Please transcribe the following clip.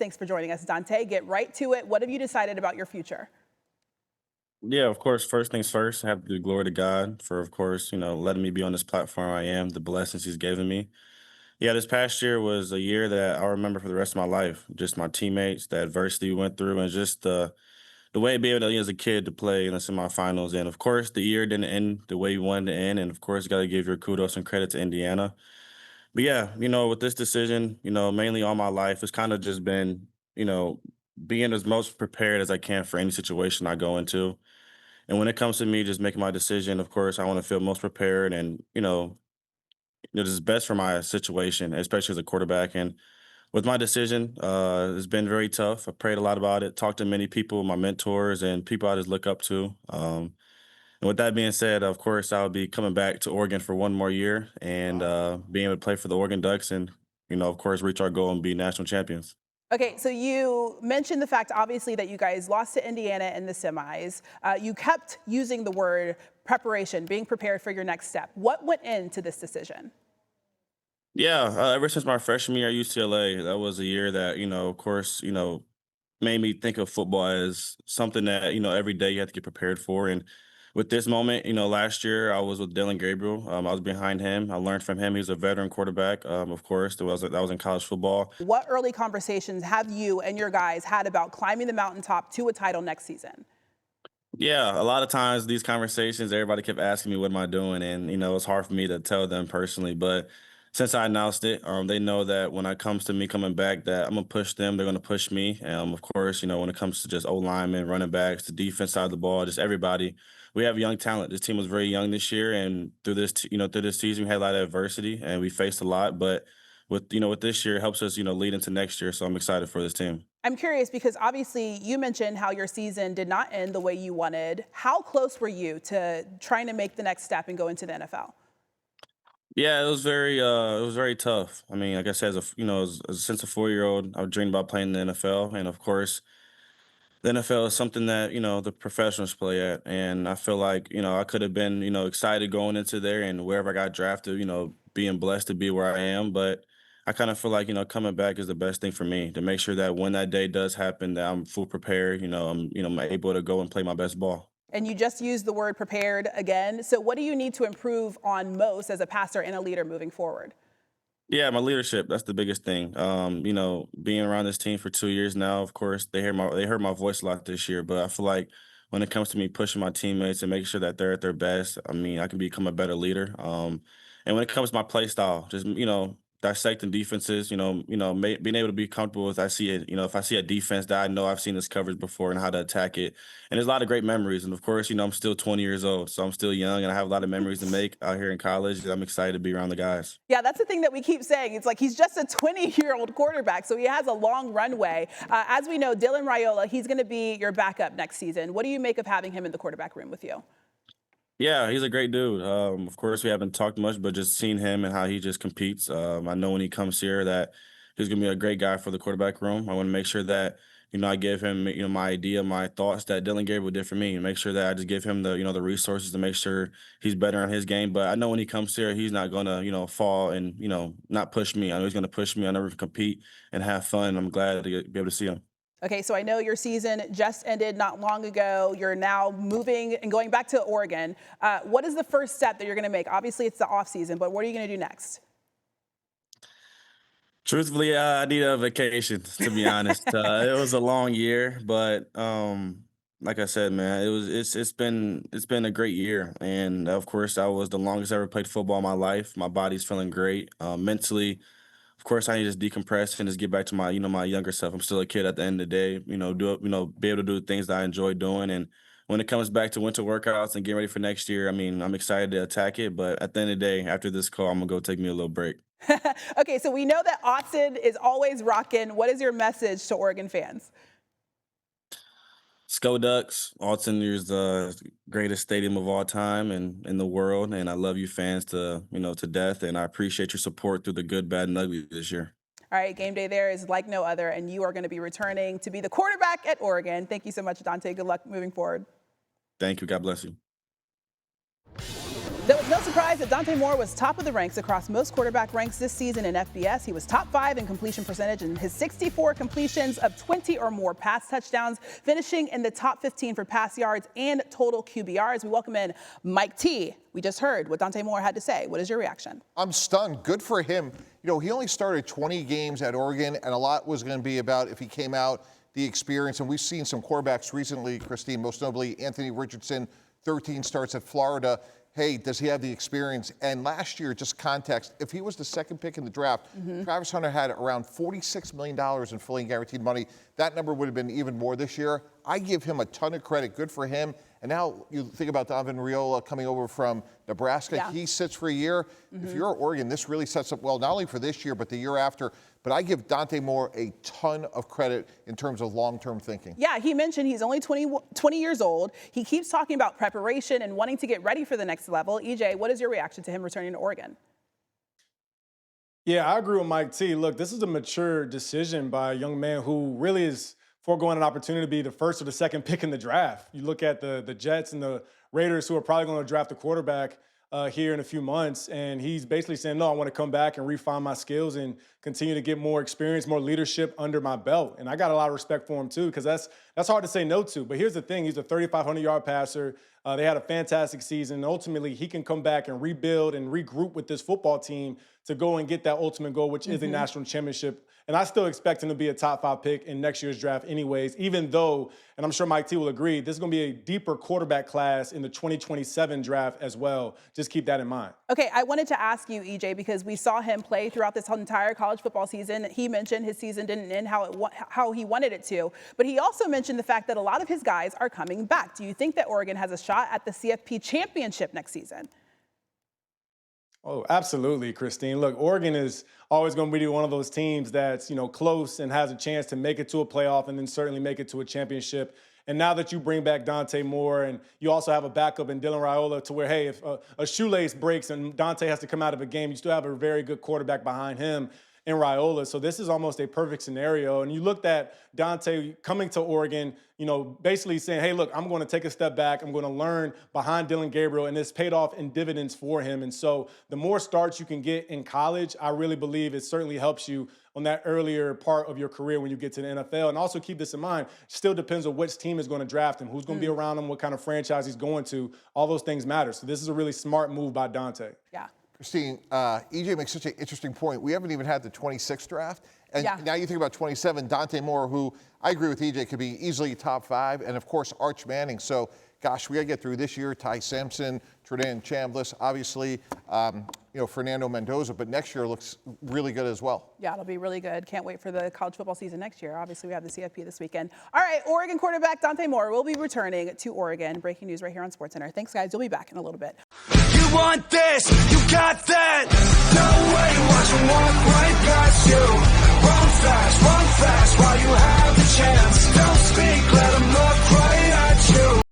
Thanks for joining us, Dante. Get right to it. What have you decided about your future? Yeah, of course. First things first, I have to give glory to God for, of course, letting me be on this platform I am, the blessings He's given me. Yeah, this past year was a year that I'll remember for the rest of my life. Just my teammates, the adversity we went through, and just the way to be able to, as a kid, to play in the semifinals. And of course, the year didn't end the way you wanted to end. And of course, got to give your kudos and credit to Indiana. But yeah, with this decision, mainly all my life, it's kind of just been, you know, being as most prepared as I can for any situation I go into. And when it comes to me just making my decision, of course, I want to feel most prepared and, this is best for my situation, especially as a quarterback. And with my decision, it's been very tough. I prayed a lot about it, talked to many people, my mentors and people I just look up to. And with that being said, of course, I'll be coming back to Oregon for one more year and being able to play for the Oregon Ducks and, of course, reach our goal and be national champions. Okay, so you mentioned the fact, obviously, that you guys lost to Indiana in the semis. You kept using the word preparation, being prepared for your next step. What went into this decision? Yeah, ever since my freshman year at UCLA, that was a year that, of course, made me think of football as something that, every day you have to get prepared for. And with this moment, last year I was with Dylan Gabriel. I was behind him. I learned from him. He's a veteran quarterback. Of course, that was in college football. What early conversations have you and your guys had about climbing the mountaintop to a title next season? Yeah, a lot of times these conversations, everybody kept asking me, what am I doing? And, it's hard for me to tell them personally. But since I announced it, they know that when it comes to me coming back, that I'm going to push them. They're going to push me. Of course, when it comes to just O-linemen, running backs, the defense side of the ball, just everybody, we have young talent. This team was very young this year. And through this season, we had a lot of adversity and we faced a lot. But with this year, it helps us, lead into next year. So I'm excited for this team. I'm curious because obviously you mentioned how your season did not end the way you wanted. How close were you to trying to make the next step and go into the NFL? Yeah, it was very tough. I mean, like I said, since a 4-year-old, I dreamed about playing in the NFL, and of course, the NFL is something that the professionals play at, and I feel like I could have been excited going into there and wherever I got drafted, being blessed to be where I am, but I kind of feel like coming back is the best thing for me to make sure that when that day does happen, that I'm full prepared. I'm able to go and play my best ball. And you just used the word prepared again. So what do you need to improve on most as a pastor and a leader moving forward? Yeah, my leadership, that's the biggest thing. Being around this team for 2 years now, of course, they heard my voice a lot this year, but I feel like when it comes to me pushing my teammates and making sure that they're at their best, I mean, I can become a better leader. And when it comes to my play style, just dissecting defenses, being able to be comfortable with if I see a defense that I know I've seen this coverage before and how to attack it. And there's a lot of great memories. And of course, I'm still 20 years old, so I'm still young and I have a lot of memories to make out here in college. And I'm excited to be around the guys. Yeah, that's the thing that we keep saying. It's like he's just a 20-year-old quarterback, so he has a long runway. As we know, Dylan Raiola, he's going to be your backup next season. What do you make of having him in the quarterback room with you? Yeah, he's a great dude. Of course, we haven't talked much, but just seeing him and how he just competes. I know when he comes here that he's gonna be a great guy for the quarterback room. I want to make sure that I give him my idea, my thoughts that Dylan Gabriel did for me, and make sure that I just give him the the resources to make sure he's better on his game. But I know when he comes here, he's not gonna fall and not push me. I know he's gonna push me. I never compete and have fun. I'm glad to be able to see him. Okay, so I know your season just ended not long ago. You're now moving and going back to Oregon. What is the first step that you're going to make? Obviously, it's the offseason, but what are you going to do next? Truthfully, I need a vacation, to be honest. It was a long year, but like I said, man, it's been a great year, and of course, I was the longest I ever played football in my life. My body's feeling great. Mentally, of course, I need to just decompress and just get back to my younger self. I'm still a kid at the end of the day. Be able to do things that I enjoy doing, and when it comes back to winter workouts and getting ready for next year, I mean, I'm excited to attack it. But at the end of the day, after this call, I'm gonna go take me a little break. Okay, so we know that Austin is always rocking. What is your message to Oregon fans? Go Ducks. Alton is the greatest stadium of all time and in the world. And I love you fans to death. And I appreciate your support through the good, bad, and ugly this year. All right, game day there is like no other, and you are going to be returning to be the quarterback at Oregon. Thank you so much, Dante. Good luck moving forward. Thank you. God bless you. That was No surprise that Dante Moore was top of the ranks across most quarterback ranks this season in FBS. He was top 5 in completion percentage in his 64 completions of 20 or more pass touchdowns, finishing in the top 15 for pass yards and total QBRs. We welcome in Mike T. We just heard what Dante Moore had to say. What is your reaction? I'm stunned. Good for him. You know, he only started 20 games at Oregon, and a lot was going to be about if he came out, the experience. And we've seen some quarterbacks recently, Christine, most notably Anthony Richardson, 13 starts at Florida. Hey, does he have the experience? And last year, just context, if he was the second pick in the draft, Travis Hunter had around $46 million in fully guaranteed money. That number would have been even more this year. I give him a ton of credit. Good for him. And now you think about Donovan Riola coming over from Nebraska. Yeah. He sits for a year. If you're at Oregon, this really sets up well, not only for this year, but the year after. But I give Dante Moore a ton of credit in terms of long-term thinking. Yeah, he mentioned he's only 20 years old. He keeps talking about preparation and wanting to get ready for the next level. EJ, what is your reaction to him returning to Oregon? Yeah, I agree with Mike T. Look, this is a mature decision by a young man who really is foregoing an opportunity to be the first or the second pick in the draft. You look at the Jets and the Raiders, who are probably going to draft a quarterback here in a few months, and he's basically saying, no, I want to come back and refine my skills and continue to get more experience, more leadership under my belt. And I got a lot of respect for him too, because that's hard to say no to. But here's the thing, he's a 3,500-yard passer. They had a fantastic season. Ultimately, he can come back and rebuild and regroup with this football team to go and get that ultimate goal, which is a national championship. And I still expect him to be a top 5 pick in next year's draft anyways, even though, and I'm sure Mike T will agree, this is going to be a deeper quarterback class in the 2027 draft as well. Just keep that in mind. Okay, I wanted to ask you, EJ, because we saw him play throughout this entire college football season. He mentioned his season didn't end how he wanted it to, but he also mentioned the fact that a lot of his guys are coming back. Do you think that Oregon has a shot at the CFP championship next season? Oh, absolutely, Christine. Look, Oregon is always going to be one of those teams that's, close and has a chance to make it to a playoff and then certainly make it to a championship. And now that you bring back Dante Moore and you also have a backup in Dylan Raiola to where, hey, if a shoelace breaks and Dante has to come out of a game, you still have a very good quarterback behind him in Raiola. So this is almost a perfect scenario. And you looked at Dante coming to Oregon, basically saying, hey, look, I'm going to take a step back. I'm going to learn behind Dylan Gabriel, and it's paid off in dividends for him. And so the more starts you can get in college, I really believe it certainly helps you on that earlier part of your career when you get to the NFL. And also keep this in mind, still depends on which team is going to draft him, who's going to be around him, what kind of franchise he's going to. All those things matter. So this is a really smart move by Dante. Yeah. Christine, EJ makes such an interesting point. We haven't even had the 26th draft. And now you think about 27, Dante Moore, who I agree with EJ could be easily top 5. And, of course, Arch Manning. So, gosh, we got to get through this year. Ty Sampson, Tredain Chambliss, obviously, Fernando Mendoza. But next year looks really good as well. Yeah, it'll be really good. Can't wait for the college football season next year. Obviously, we have the CFP this weekend. All right, Oregon quarterback Dante Moore will be returning to Oregon. Breaking news right here on SportsCenter. Thanks, guys. You'll be back in a little bit. You want this, you got that.